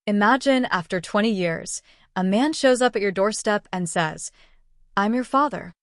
Imagine after 20 years, a man shows up at your doorstep and says, "I'm your father."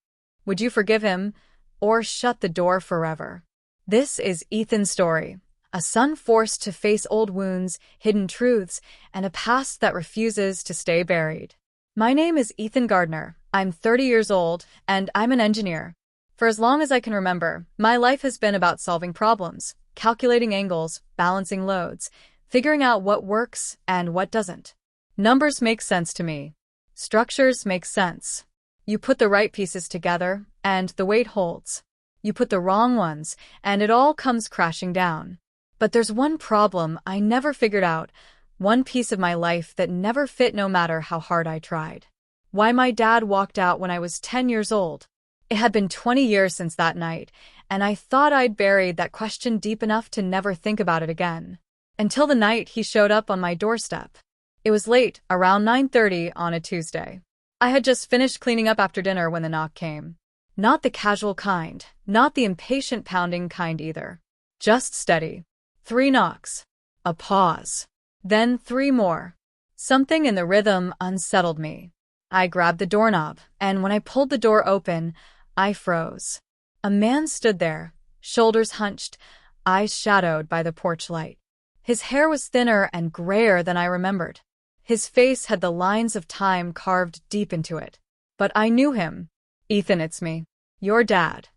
Would you forgive him or shut the door forever? This is Ethan's story, a son forced to face old wounds, hidden truths, and a past that refuses to stay buried. My name is Ethan Gardner. I'm 30 years old, and I'm an engineer. For as long as I can remember, my life has been about solving problems, calculating angles, balancing loads, figuring out what works and what doesn't. Numbers make sense to me. Structures make sense. You put the right pieces together, and the weight holds. You put the wrong ones, and it all comes crashing down. But there's one problem I never figured out, one piece of my life that never fit no matter how hard I tried. Why my dad walked out when I was 10 years old. It had been 20 years since that night, and I thought I'd buried that question deep enough to never think about it again. Until the night he showed up on my doorstep. It was late, around 9:30 on a Tuesday. I had just finished cleaning up after dinner when the knock came. Not the casual kind, not the impatient pounding kind either. Just steady. 3 knocks. A pause. Then 3 more. Something in the rhythm unsettled me. I grabbed the doorknob, and when I pulled the door open, I froze. A man stood there, shoulders hunched, eyes shadowed by the porch light. His hair was thinner and grayer than I remembered. His face had the lines of time carved deep into it. But I knew him. "Ethan, it's me. Your dad."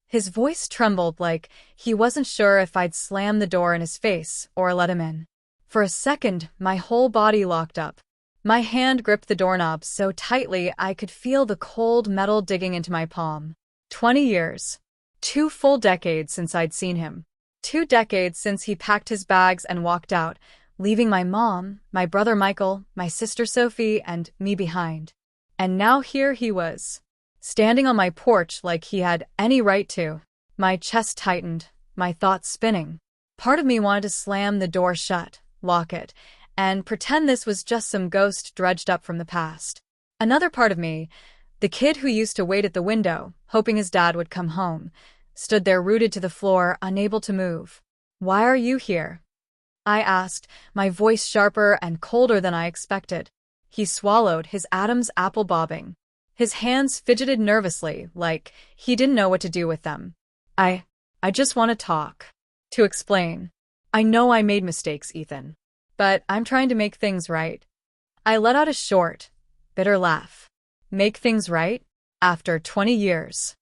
His voice trembled like he wasn't sure if I'd slam the door in his face or let him in. For a second, my whole body locked up. My hand gripped the doorknob so tightly I could feel the cold metal digging into my palm. 20 years. 2 full decades since I'd seen him. 2 decades since he packed his bags and walked out, leaving my mom, my brother Michael, my sister Sophie, and me behind. And now here he was, standing on my porch like he had any right to. My chest tightened, my thoughts spinning. Part of me wanted to slam the door shut, lock it, and pretend this was just some ghost dredged up from the past. Another part of me, the kid who used to wait at the window, hoping his dad would come home, stood there rooted to the floor, unable to move. "Why are you here?" I asked, my voice sharper and colder than I expected. He swallowed, his Adam's apple bobbing. His hands fidgeted nervously, like he didn't know what to do with them. I just want to talk. To explain. I know I made mistakes, Ethan. But I'm trying to make things right. I let out a short, bitter laugh. Make things right? After 20 years.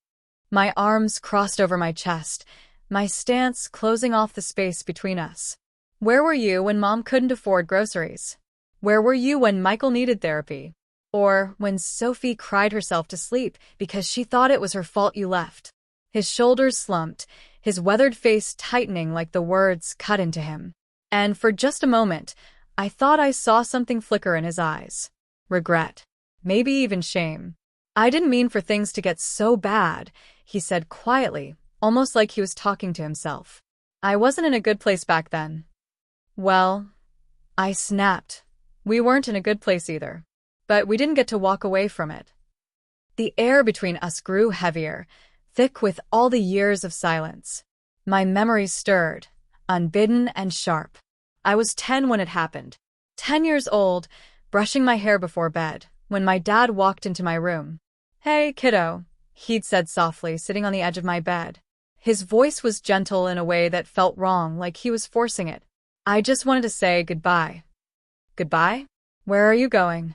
My arms crossed over my chest, my stance closing off the space between us. Where were you when Mom couldn't afford groceries? Where were you when Michael needed therapy? Or when Sophie cried herself to sleep because she thought it was her fault you left? His shoulders slumped, his weathered face tightening like the words cut into him. And for just a moment, I thought I saw something flicker in his eyes. Regret. Maybe even shame. "I didn't mean for things to get so bad," he said quietly, almost like he was talking to himself. "I wasn't in a good place back then." Well, I snapped. We weren't in a good place either. But we didn't get to walk away from it. The air between us grew heavier, thick with all the years of silence. My memories stirred, unbidden and sharp. I was 10 when it happened. 10 years old, brushing my hair before bed, when my dad walked into my room. "Hey, kiddo," he'd said softly, sitting on the edge of my bed. His voice was gentle in a way that felt wrong, like he was forcing it. "I just wanted to say goodbye." "Goodbye? Where are you going?"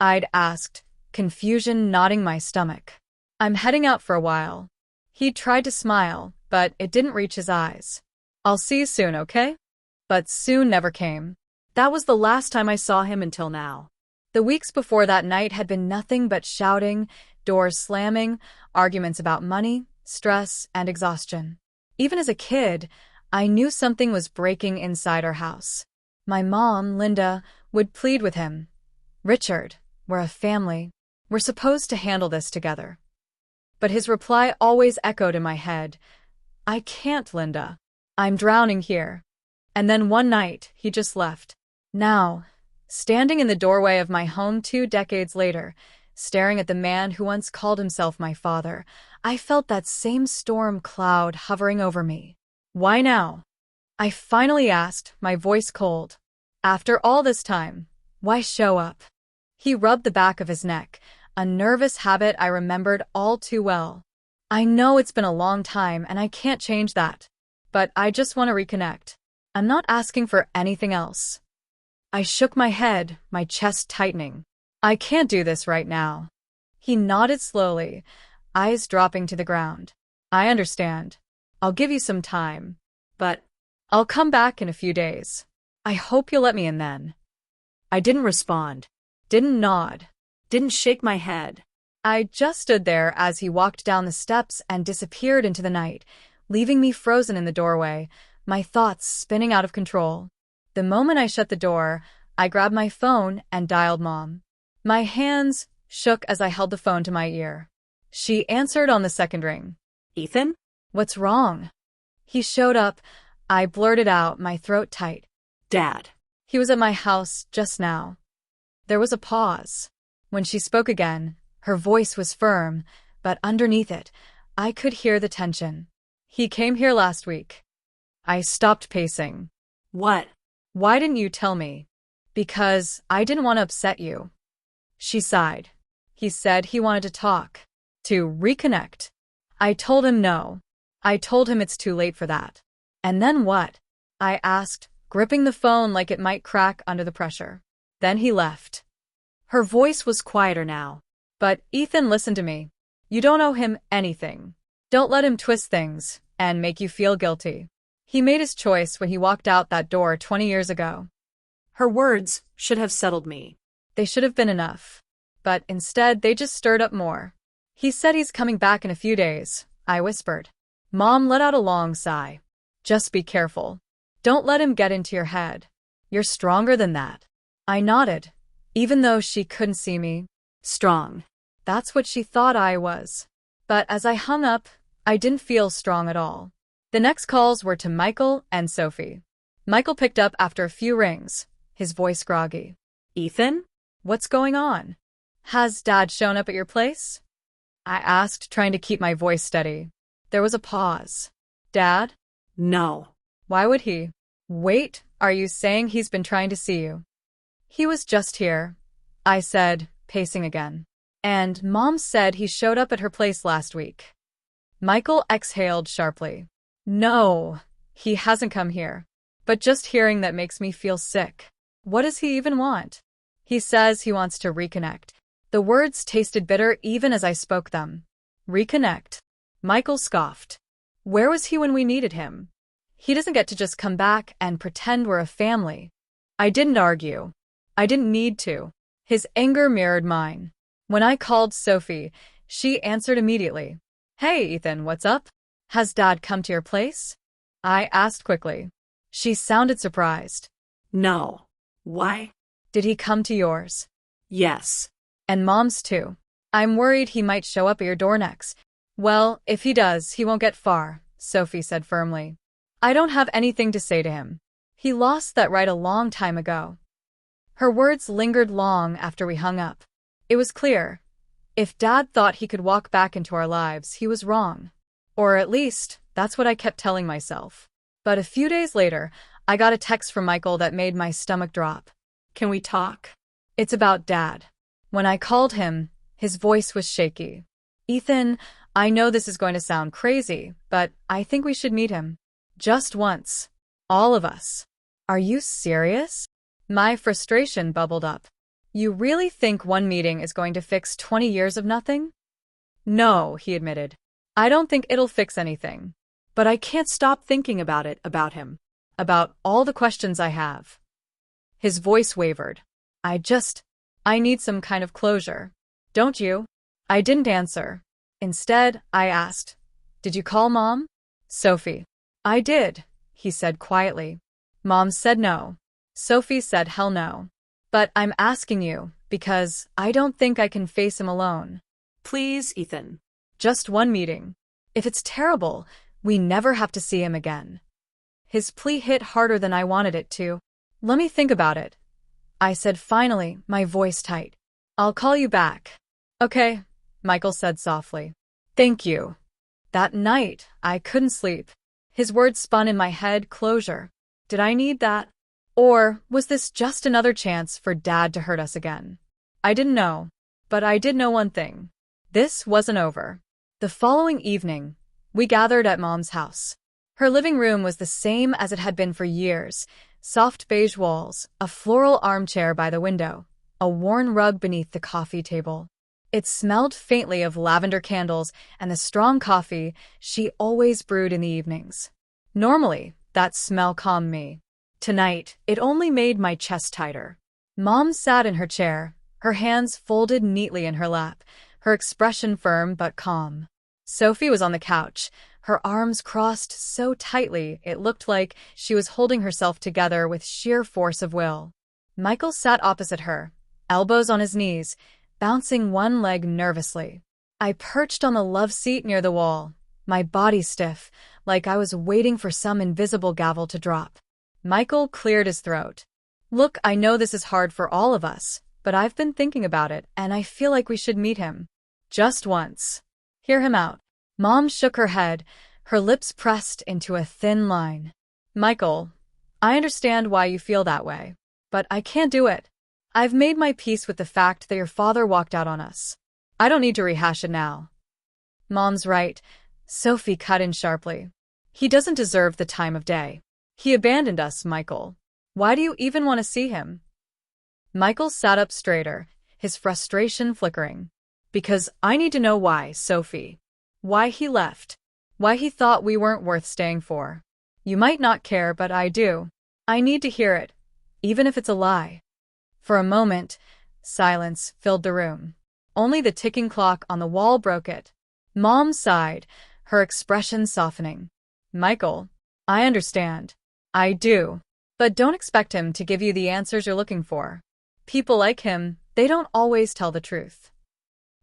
I'd asked, confusion knotting my stomach. "I'm heading out for a while." He tried to smile, but it didn't reach his eyes. "I'll see you soon, okay?" But soon never came. That was the last time I saw him until now. The weeks before that night had been nothing but shouting, doors slamming, arguments about money, stress, and exhaustion. Even as a kid, I knew something was breaking inside our house. My mom, Linda, would plead with him. "Richard, we're a family. We're supposed to handle this together." But his reply always echoed in my head. "I can't, Linda. I'm drowning here." And then one night, he just left. Now, standing in the doorway of my home 2 decades later, staring at the man who once called himself my father, I felt that same storm cloud hovering over me. "Why now?" I finally asked, my voice cold. After all this time, why show up? He rubbed the back of his neck, a nervous habit I remembered all too well. I know it's been a long time and I can't change that. But I just want to reconnect. I'm not asking for anything else. I shook my head, my chest tightening. I can't do this right now. He nodded slowly, eyes dropping to the ground. I understand. I'll give you some time. But I'll come back in a few days. I hope you'll let me in then. I didn't respond, Didn't nod. didn't shake my head. I just stood there as he walked down the steps and disappeared into the night, leaving me frozen in the doorway, my thoughts spinning out of control. The moment I shut the door, I grabbed my phone and dialed Mom. My hands shook as I held the phone to my ear. She answered on the second ring. Ethan? What's wrong? He showed up. I blurted out, my throat tight. Dad. He was at my house just now. There was a pause. When she spoke again, her voice was firm, but underneath it, I could hear the tension. He came here last week. I stopped pacing. What? Why didn't you tell me? Because I didn't want to upset you. She sighed. He said he wanted to talk. To reconnect. I told him no. I told him it's too late for that. And then what? I asked, gripping the phone like it might crack under the pressure. Then he left. Her voice was quieter now. But Ethan, listen to me. You don't owe him anything. Don't let him twist things and make you feel guilty. He made his choice when he walked out that door 20 years ago. Her words should have settled me. They should have been enough. But instead, they just stirred up more. He said he's coming back in a few days, I whispered. Mom let out a long sigh. Just be careful. Don't let him get into your head. You're stronger than that. I nodded, even though she couldn't see me. Strong. That's what she thought I was. But as I hung up, I didn't feel strong at all. The next calls were to Michael and Sophie. Michael picked up after a few rings, his voice groggy. Ethan? What's going on? Has Dad shown up at your place? I asked, trying to keep my voice steady. There was a pause. Dad? No. Why would he? Wait, are you saying he's been trying to see you? He was just here, I said, pacing again. And Mom said he showed up at her place last week. Michael exhaled sharply. No, he hasn't come here. But just hearing that makes me feel sick. What does he even want? He says he wants to reconnect. The words tasted bitter even as I spoke them. Reconnect. Michael scoffed. Where was he when we needed him? He doesn't get to just come back and pretend we're a family. I didn't argue. I didn't need to. His anger mirrored mine. When I called Sophie, she answered immediately. Hey, Ethan, what's up? Has Dad come to your place? I asked quickly. She sounded surprised. No. Why? Did he come to yours? Yes. And Mom's too. I'm worried he might show up at your door next. Well, if he does, he won't get far, Sophie said firmly. I don't have anything to say to him. He lost that right a long time ago. Her words lingered long after we hung up. It was clear. If Dad thought he could walk back into our lives, he was wrong. Or at least, that's what I kept telling myself. But a few days later, I got a text from Michael that made my stomach drop. Can we talk? It's about Dad. When I called him, his voice was shaky. Ethan, I know this is going to sound crazy, but I think we should meet him. Just once. All of us. Are you serious? My frustration bubbled up. You really think one meeting is going to fix 20 years of nothing? No, he admitted. I don't think it'll fix anything. But I can't stop thinking about him. About all the questions I have. His voice wavered. I need some kind of closure. Don't you? I didn't answer. Instead, I asked, did you call Mom? Sophie. I did, he said quietly. Mom said no. Sophie said hell no. But I'm asking you, because I don't think I can face him alone. Please, Ethan. Just one meeting. If it's terrible, we never have to see him again. His plea hit harder than I wanted it to. Let me think about it. I said finally, my voice tight. I'll call you back. Okay, Michael said softly. Thank you. That night, I couldn't sleep. His words spun in my head, closure. Did I need that? Or was this just another chance for Dad to hurt us again? I didn't know. But I did know one thing. This wasn't over. The following evening, we gathered at Mom's house. Her living room was the same as it had been for years. Soft beige walls, a floral armchair by the window, a worn rug beneath the coffee table. It smelled faintly of lavender candles and the strong coffee she always brewed in the evenings. Normally, that smell calmed me. Tonight, it only made my chest tighter. Mom sat in her chair, her hands folded neatly in her lap, her expression firm but calm. Sophie was on the couch, her arms crossed so tightly it looked like she was holding herself together with sheer force of will. Michael sat opposite her, elbows on his knees, bouncing one leg nervously. I perched on the love seat near the wall, my body stiff, like I was waiting for some invisible gavel to drop. Michael cleared his throat. Look, I know this is hard for all of us, but I've been thinking about it, and I feel like we should meet him. Just once. Hear him out. Mom shook her head, her lips pressed into a thin line. Michael, I understand why you feel that way, but I can't do it. I've made my peace with the fact that your father walked out on us. I don't need to rehash it now. Mom's right. Sophie cut in sharply. He doesn't deserve the time of day. He abandoned us, Michael. Why do you even want to see him? Michael sat up straighter, his frustration flickering. Because I need to know why, Sophie. Why he left. Why he thought we weren't worth staying for. You might not care, but I do. I need to hear it, even if it's a lie. For a moment, silence filled the room. Only the ticking clock on the wall broke it. Mom sighed, her expression softening. Michael, I understand. I do. But don't expect him to give you the answers you're looking for. People like him, they don't always tell the truth.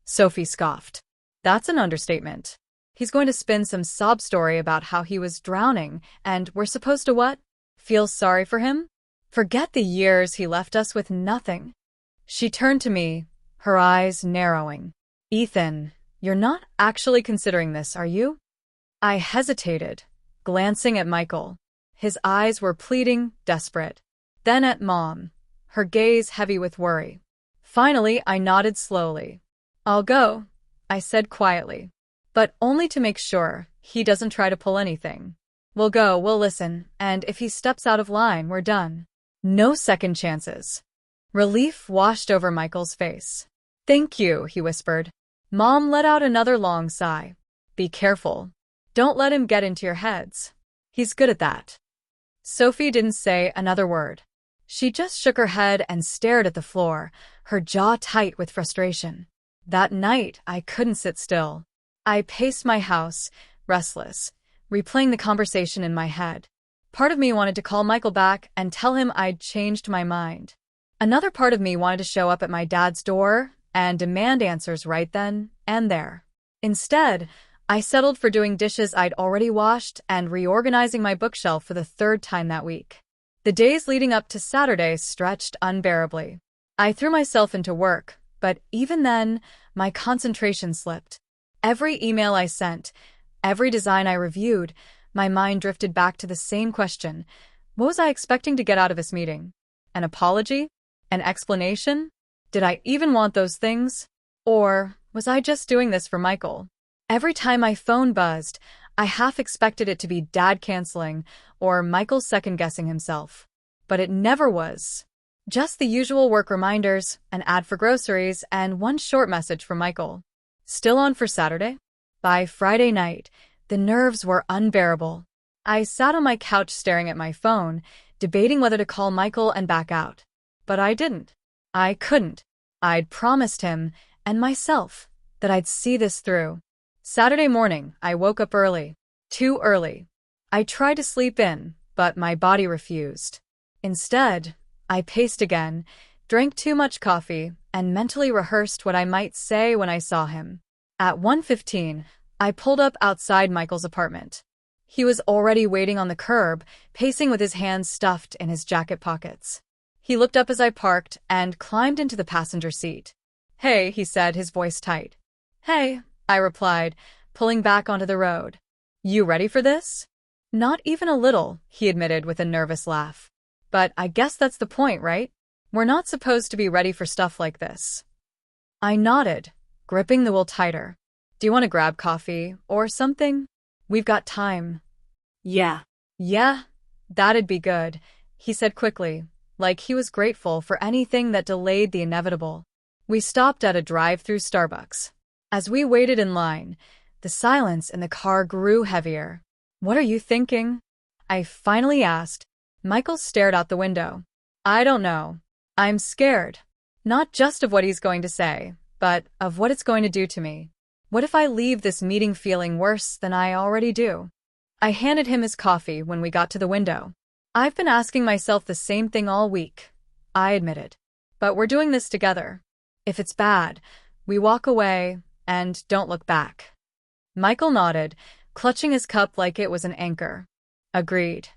Sophie scoffed. That's an understatement. He's going to spin some sob story about how he was drowning, and we're supposed to what? Feel sorry for him? Forget the years he left us with nothing. She turned to me, her eyes narrowing. Ethan, you're not actually considering this, are you? I hesitated, glancing at Michael. His eyes were pleading, desperate. Then at Mom, her gaze heavy with worry. Finally, I nodded slowly. I'll go, I said quietly. But only to make sure he doesn't try to pull anything. We'll go, we'll listen, and if he steps out of line, we're done. No second chances. Relief washed over Michael's face. Thank you, he whispered. Mom let out another long sigh. Be careful. Don't let him get into your heads. He's good at that. Sophie didn't say another word. She just shook her head and stared at the floor, her jaw tight with frustration. That night, I couldn't sit still. I paced my house, restless, replaying the conversation in my head. Part of me wanted to call Michael back and tell him I'd changed my mind. Another part of me wanted to show up at my dad's door and demand answers right then and there. Instead, I settled for doing dishes I'd already washed and reorganizing my bookshelf for the third time that week. The days leading up to Saturday stretched unbearably. I threw myself into work, but even then, my concentration slipped. Every email I sent, every design I reviewed, my mind drifted back to the same question. What was I expecting to get out of this meeting? An apology? An explanation? Did I even want those things? Or was I just doing this for Michael? Every time my phone buzzed, I half expected it to be Dad canceling or Michael second-guessing himself. But it never was. Just the usual work reminders, an ad for groceries, and one short message from Michael. Still on for Saturday? By Friday night, the nerves were unbearable. I sat on my couch staring at my phone, debating whether to call Michael and back out. But I didn't. I couldn't. I'd promised him, and myself, that I'd see this through. Saturday morning, I woke up early. Too early. I tried to sleep in, but my body refused. Instead, I paced again, drank too much coffee, and mentally rehearsed what I might say when I saw him. At 1:15, I pulled up outside Michael's apartment. He was already waiting on the curb, pacing with his hands stuffed in his jacket pockets. He looked up as I parked and climbed into the passenger seat. Hey, he said, his voice tight. Hey, I replied, pulling back onto the road. You ready for this? Not even a little, he admitted with a nervous laugh. But I guess that's the point, right? We're not supposed to be ready for stuff like this. I nodded, gripping the wool tighter. Do you want to grab coffee or something? We've got time. Yeah. Yeah, that'd be good, he said quickly, like he was grateful for anything that delayed the inevitable. We stopped at a drive-through Starbucks. As we waited in line, the silence in the car grew heavier. What are you thinking? I finally asked. Michael stared out the window. I don't know. I'm scared. Not just of what he's going to say, but of what it's going to do to me. What if I leave this meeting feeling worse than I already do? I handed him his coffee when we got to the window. I've been asking myself the same thing all week, I admitted. But we're doing this together. If it's bad, we walk away and don't look back. Michael nodded, clutching his cup like it was an anchor. Agreed.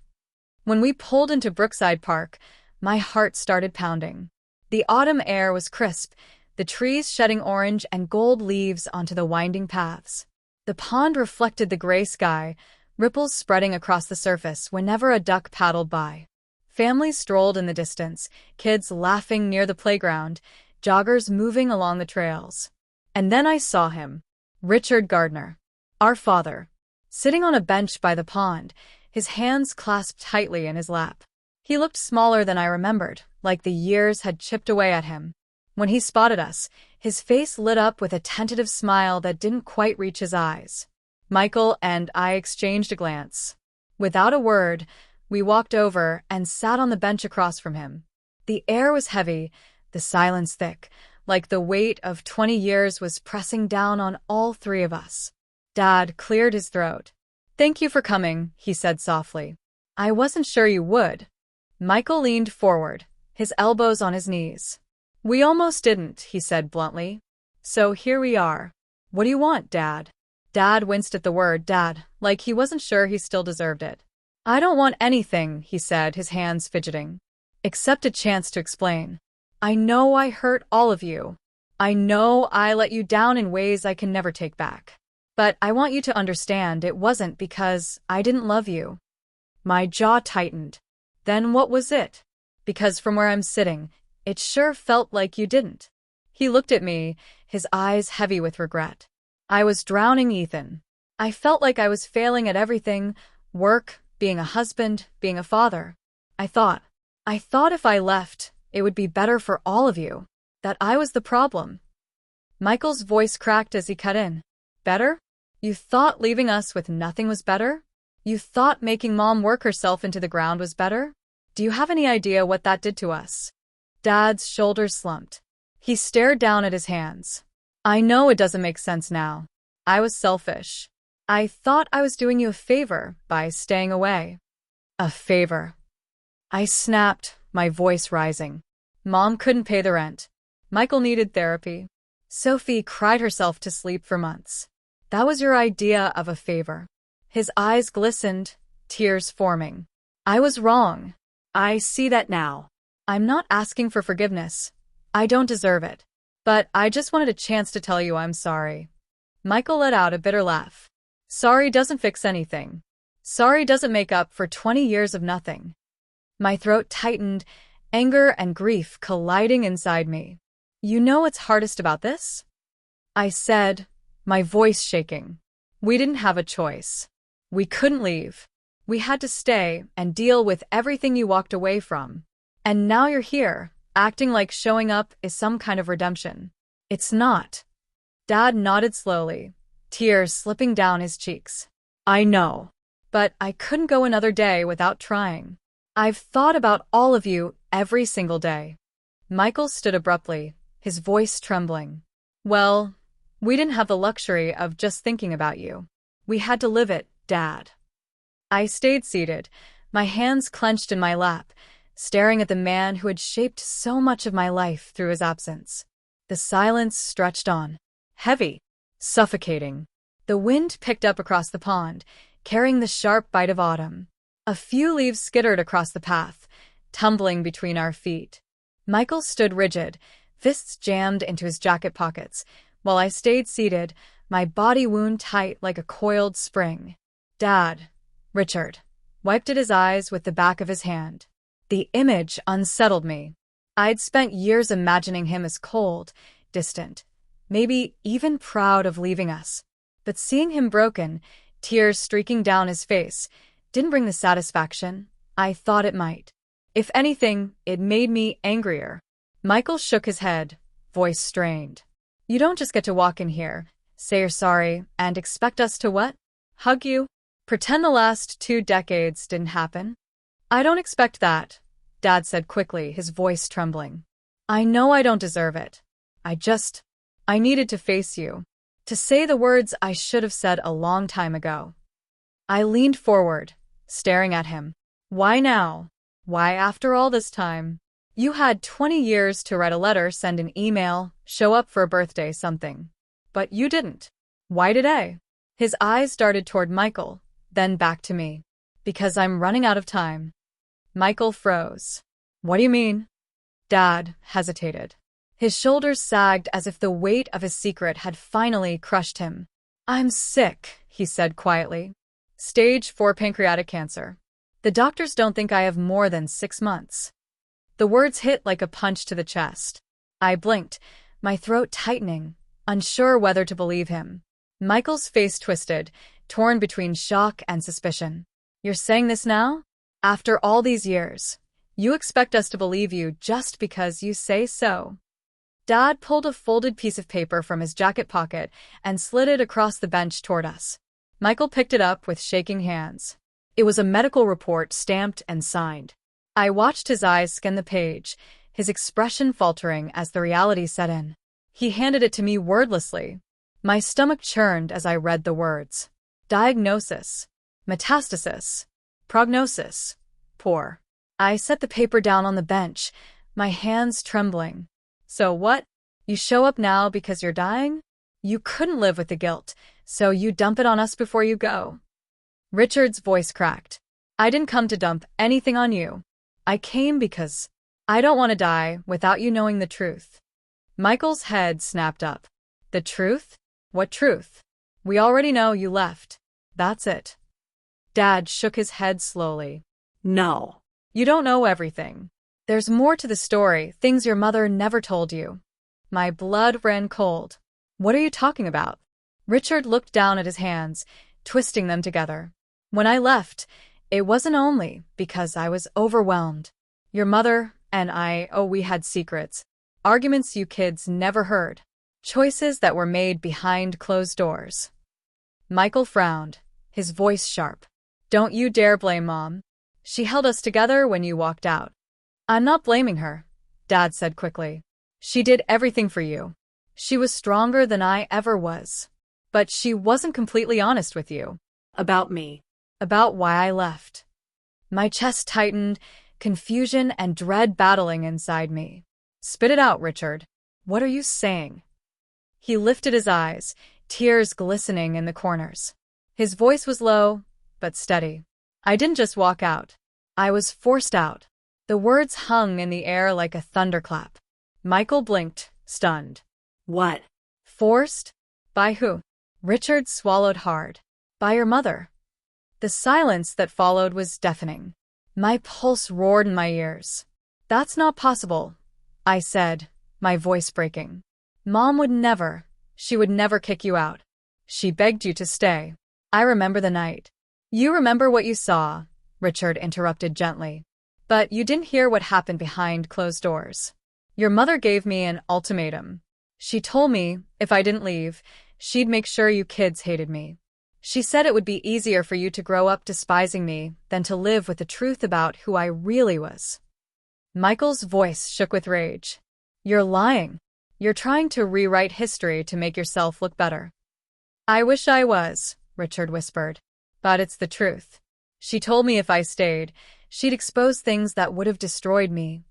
When we pulled into Brookside Park, my heart started pounding. The autumn air was crisp, the trees shedding orange and gold leaves onto the winding paths. The pond reflected the gray sky, ripples spreading across the surface whenever a duck paddled by. Families strolled in the distance, kids laughing near the playground, joggers moving along the trails. And then I saw him, Richard Gardner, our father, sitting on a bench by the pond, his hands clasped tightly in his lap. He looked smaller than I remembered, like the years had chipped away at him. When he spotted us, his face lit up with a tentative smile that didn't quite reach his eyes. Michael and I exchanged a glance. Without a word, we walked over and sat on the bench across from him. The air was heavy, the silence thick, like the weight of 20 years was pressing down on all three of us. Dad cleared his throat. Thank you for coming, he said softly. I wasn't sure you would. Michael leaned forward, his elbows on his knees. We almost didn't, he said bluntly. So here we are. What do you want, Dad? Dad winced at the word Dad, like he wasn't sure he still deserved it. I don't want anything, he said, his hands fidgeting. Except a chance to explain. I know I hurt all of you. I know I let you down in ways I can never take back. But I want you to understand it wasn't because I didn't love you. My jaw tightened. Then what was it? Because from where I'm sitting, it sure felt like you didn't. He looked at me, his eyes heavy with regret. I was drowning, Ethan. I felt like I was failing at everything, work, being a husband, being a father. I thought if I left, it would be better for all of you. That I was the problem. Michael's voice cracked as he cut in. Better? You thought leaving us with nothing was better? You thought making Mom work herself into the ground was better? Do you have any idea what that did to us? Dad's shoulders slumped. He stared down at his hands. I know it doesn't make sense now. I was selfish. I thought I was doing you a favor by staying away. A favor. I snapped, my voice rising. Mom couldn't pay the rent. Michael needed therapy. Sophie cried herself to sleep for months. That was your idea of a favor. His eyes glistened, tears forming. I was wrong. I see that now. I'm not asking for forgiveness. I don't deserve it. But I just wanted a chance to tell you I'm sorry. Michael let out a bitter laugh. Sorry doesn't fix anything. Sorry doesn't make up for 20 years of nothing. My throat tightened, anger and grief colliding inside me. You know what's hardest about this? I said, my voice shaking. We didn't have a choice. We couldn't leave. We had to stay and deal with everything you walked away from. And now you're here, acting like showing up is some kind of redemption. It's not. Dad nodded slowly, tears slipping down his cheeks. I know. But I couldn't go another day without trying. I've thought about all of you every single day. Michael stood abruptly, his voice trembling. Well, we didn't have the luxury of just thinking about you. We had to live it, Dad. I stayed seated, my hands clenched in my lap, staring at the man who had shaped so much of my life through his absence. The silence stretched on, heavy, suffocating. The wind picked up across the pond, carrying the sharp bite of autumn. A few leaves skittered across the path, tumbling between our feet. Michael stood rigid, fists jammed into his jacket pockets, while I stayed seated, my body wound tight like a coiled spring. Dad, Richard, wiped at his eyes with the back of his hand. The image unsettled me. I'd spent years imagining him as cold, distant, maybe even proud of leaving us. But seeing him broken, tears streaking down his face, didn't bring the satisfaction I thought it might. If anything, it made me angrier. Michael shook his head, voice strained. You don't just get to walk in here, say you're sorry, and expect us to what? Hug you? Pretend the last 2 decades didn't happen? I don't expect that, Dad said quickly, his voice trembling. I know I don't deserve it. I needed to face you. To say the words I should have said a long time ago. I leaned forward, staring at him. Why now? Why after all this time? You had 20 years to write a letter, send an email, show up for a birthday, something. But you didn't. Why today? His eyes darted toward Michael, then back to me. Because I'm running out of time. Michael froze. What do you mean? Dad hesitated. His shoulders sagged as if the weight of his secret had finally crushed him. I'm sick, he said quietly. Stage 4 pancreatic cancer. The doctors don't think I have more than 6 months. The words hit like a punch to the chest. I blinked, my throat tightening, unsure whether to believe him. Michael's face twisted, torn between shock and suspicion. You're saying this now? After all these years, you expect us to believe you just because you say so. Dad pulled a folded piece of paper from his jacket pocket and slid it across the bench toward us. Michael picked it up with shaking hands. It was a medical report stamped and signed. I watched his eyes scan the page, his expression faltering as the reality set in. He handed it to me wordlessly. My stomach churned as I read the words. Diagnosis. Metastasis. Prognosis. Poor. I set the paper down on the bench, my hands trembling. So what? You show up now because you're dying? You couldn't live with the guilt, so you dump it on us before you go. Richard's voice cracked. I didn't come to dump anything on you. I came because I don't want to die without you knowing the truth. Michael's head snapped up. The truth? What truth? We already know you left. That's it. Dad shook his head slowly. No. You don't know everything. There's more to the story, things your mother never told you. My blood ran cold. What are you talking about? Richard looked down at his hands, twisting them together. When I left, it wasn't only because I was overwhelmed. Your mother and we had secrets. Arguments you kids never heard. Choices that were made behind closed doors. Michael frowned, his voice sharp. Don't you dare blame Mom. She held us together when you walked out. I'm not blaming her, Dad said quickly. She did everything for you. She was stronger than I ever was. But she wasn't completely honest with you. About me. About why I left. My chest tightened, confusion and dread battling inside me. Spit it out, Richard. What are you saying? He lifted his eyes, tears glistening in the corners. His voice was low, but steady. I didn't just walk out. I was forced out. The words hung in the air like a thunderclap. Michael blinked, stunned. What? Forced? By who? Richard swallowed hard. By your mother. The silence that followed was deafening. My pulse roared in my ears. That's not possible, I said, my voice breaking. Mom would never. She would never kick you out. She begged you to stay. I remember the night. You remember what you saw, Richard interrupted gently. But you didn't hear what happened behind closed doors. Your mother gave me an ultimatum. She told me, if I didn't leave, she'd make sure you kids hated me. She said it would be easier for you to grow up despising me than to live with the truth about who I really was. Michael's voice shook with rage. You're lying. You're trying to rewrite history to make yourself look better. I wish I was, Richard whispered. But it's the truth. She told me if I stayed, she'd expose things that would have destroyed me.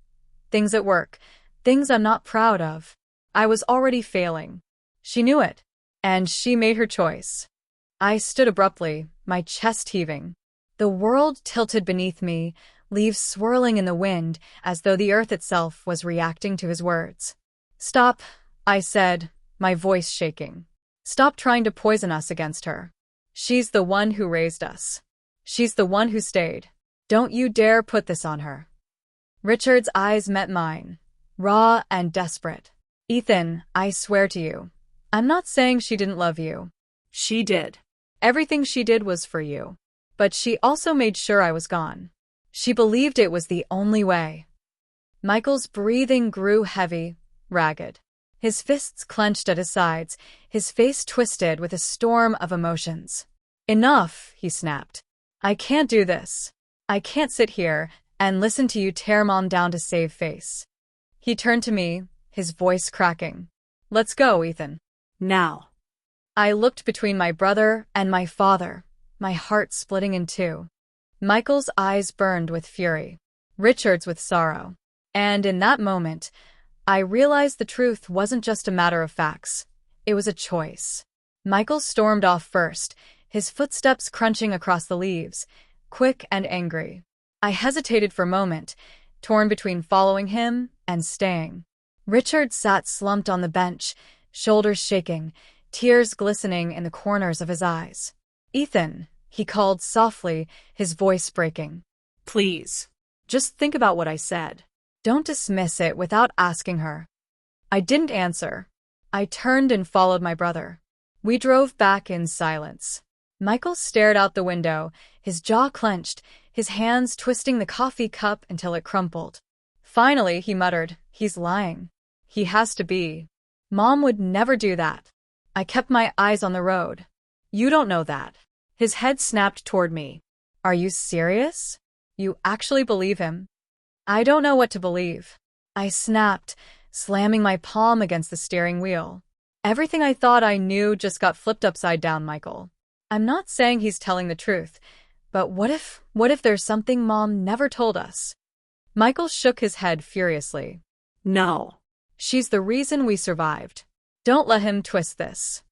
Things at work, things I'm not proud of. I was already failing. She knew it, and she made her choice. I stood abruptly, my chest heaving. The world tilted beneath me, leaves swirling in the wind as though the earth itself was reacting to his words. Stop, I said, my voice shaking. Stop trying to poison us against her. She's the one who raised us. She's the one who stayed. Don't you dare put this on her. Richard's eyes met mine, raw and desperate. Ethan, I swear to you, I'm not saying she didn't love you. She did. Everything she did was for you. But she also made sure I was gone. She believed it was the only way. Michael's breathing grew heavy, ragged. His fists clenched at his sides, his face twisted with a storm of emotions. Enough, he snapped. I can't do this. I can't sit here and listen to you tear Mom down to save face. He turned to me, his voice cracking. Let's go, Ethan. Now. I looked between my brother and my father, my heart splitting in two. Michael's eyes burned with fury, Richard's with sorrow. And in that moment, I realized the truth wasn't just a matter of facts. It was a choice. Michael stormed off first, his footsteps crunching across the leaves, quick and angry. I hesitated for a moment, torn between following him and staying. Richard sat slumped on the bench, shoulders shaking, tears glistening in the corners of his eyes. Ethan, he called softly, his voice breaking. Please. Just think about what I said. Don't dismiss it without asking her. I didn't answer. I turned and followed my brother. We drove back in silence. Michael stared out the window, his jaw clenched, his hands twisting the coffee cup until it crumpled. Finally, he muttered, "He's lying. He has to be. Mom would never do that." I kept my eyes on the road. You don't know that. His head snapped toward me. Are you serious? You actually believe him? I don't know what to believe. I snapped, slamming my palm against the steering wheel. Everything I thought I knew just got flipped upside down, Michael. I'm not saying he's telling the truth, but what if there's something Mom never told us? Michael shook his head furiously. No. She's the reason we survived. Don't let him twist this.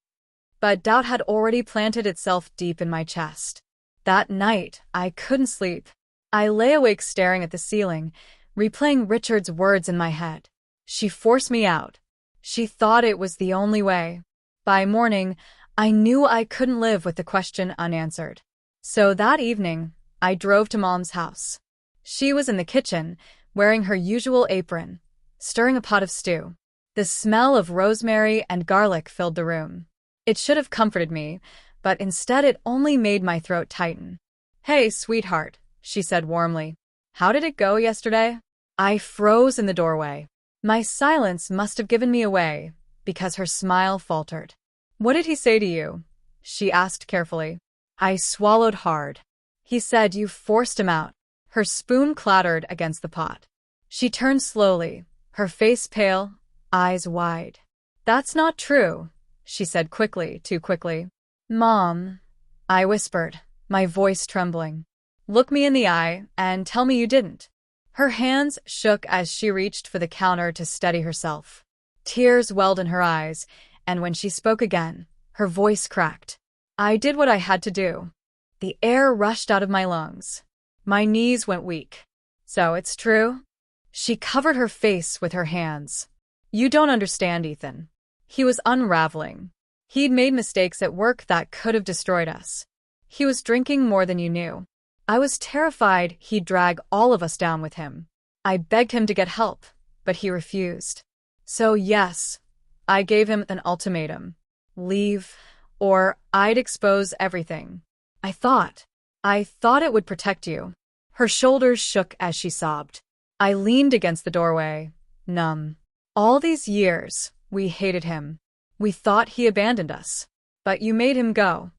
But doubt had already planted itself deep in my chest. That night, I couldn't sleep. I lay awake staring at the ceiling, replaying Richard's words in my head. She forced me out. She thought it was the only way. By morning, I knew I couldn't live with the question unanswered. So that evening, I drove to Mom's house. She was in the kitchen, wearing her usual apron, stirring a pot of stew. The smell of rosemary and garlic filled the room. It should have comforted me, but instead it only made my throat tighten. "Hey, sweetheart," she said warmly. "How did it go yesterday?" I froze in the doorway. My silence must have given me away, because her smile faltered. "What did he say to you?" she asked carefully. I swallowed hard. "He said you forced him out." Her spoon clattered against the pot. She turned slowly, her face pale, eyes wide. "That's not true," she said quickly, too quickly. "Mom," I whispered, my voice trembling. "Look me in the eye and tell me you didn't." Her hands shook as she reached for the counter to steady herself. Tears welled in her eyes, and when she spoke again, her voice cracked. "I did what I had to do." The air rushed out of my lungs. My knees went weak. "So it's true?" She covered her face with her hands. "You don't understand, Ethan." He was unraveling. He'd made mistakes at work that could have destroyed us. He was drinking more than you knew. I was terrified he'd drag all of us down with him. I begged him to get help, but he refused. So yes, I gave him an ultimatum. Leave, or I'd expose everything. I thought it would protect you." Her shoulders shook as she sobbed. I leaned against the doorway, numb. All these years, we hated him. We thought he abandoned us. But you made him go.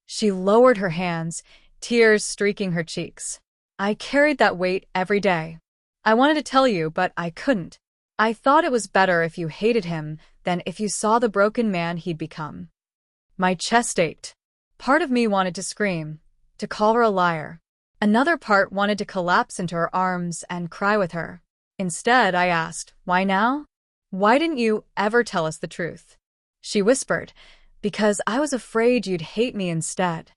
She lowered her hands, tears streaking her cheeks. I carried that weight every day. I wanted to tell you, but I couldn't. I thought it was better if you hated him than if you saw the broken man he'd become. My chest ached. Part of me wanted to scream, to call her a liar. Another part wanted to collapse into her arms and cry with her. Instead, I asked, "Why now? Why didn't you ever tell us the truth?" She whispered, "Because I was afraid you'd hate me instead."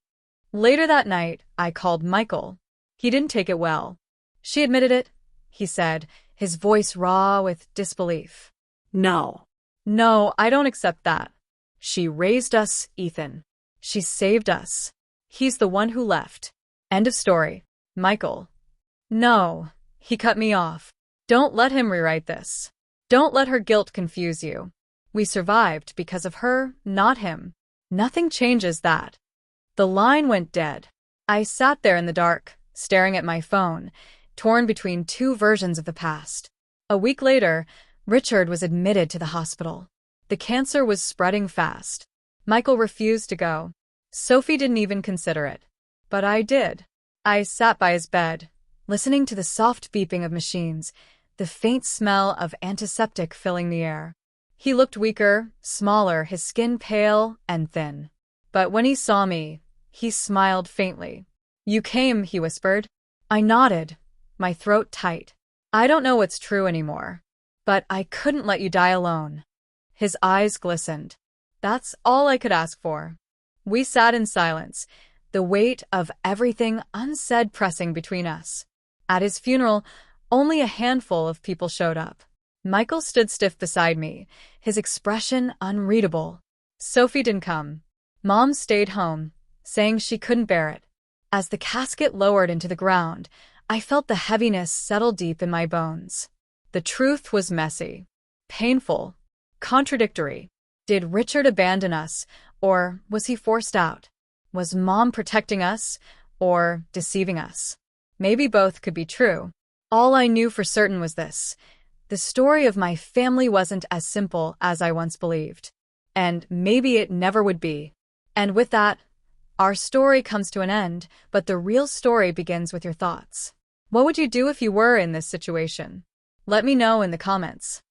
Later that night, I called Michael. He didn't take it well. "She admitted it," he said, his voice raw with disbelief. No. "No, I don't accept that. She raised us, Ethan. She saved us. He's the one who left. End of story. Michael." "No," He cut me off. Don't let him rewrite this. Don't let her guilt confuse you. We survived because of her, not him. Nothing changes that. The line went dead. I sat there in the dark, staring at my phone, torn between two versions of the past. A week later, Richard was admitted to the hospital. The cancer was spreading fast. Michael refused to go. Sophie didn't even consider it. But I did. I sat by his bed, listening to the soft beeping of machines, the faint smell of antiseptic filling the air. He looked weaker, smaller, his skin pale and thin. But when he saw me, he smiled faintly. "You came," he whispered. I nodded, my throat tight. "I don't know what's true anymore. But I couldn't let you die alone." His eyes glistened. That's all I could ask for. We sat in silence, the weight of everything unsaid pressing between us. At his funeral, only a handful of people showed up. Michael stood stiff beside me, his expression unreadable. Sophie didn't come. Mom stayed home, saying she couldn't bear it. As the casket lowered into the ground, I felt the heaviness settle deep in my bones. The truth was messy, painful, contradictory. Did Richard abandon us, or was he forced out? Was Mom protecting us, or deceiving us? Maybe both could be true. All I knew for certain was this: the story of my family wasn't as simple as I once believed. And maybe it never would be. And with that, our story comes to an end, but the real story begins with your thoughts. What would you do if you were in this situation? Let me know in the comments.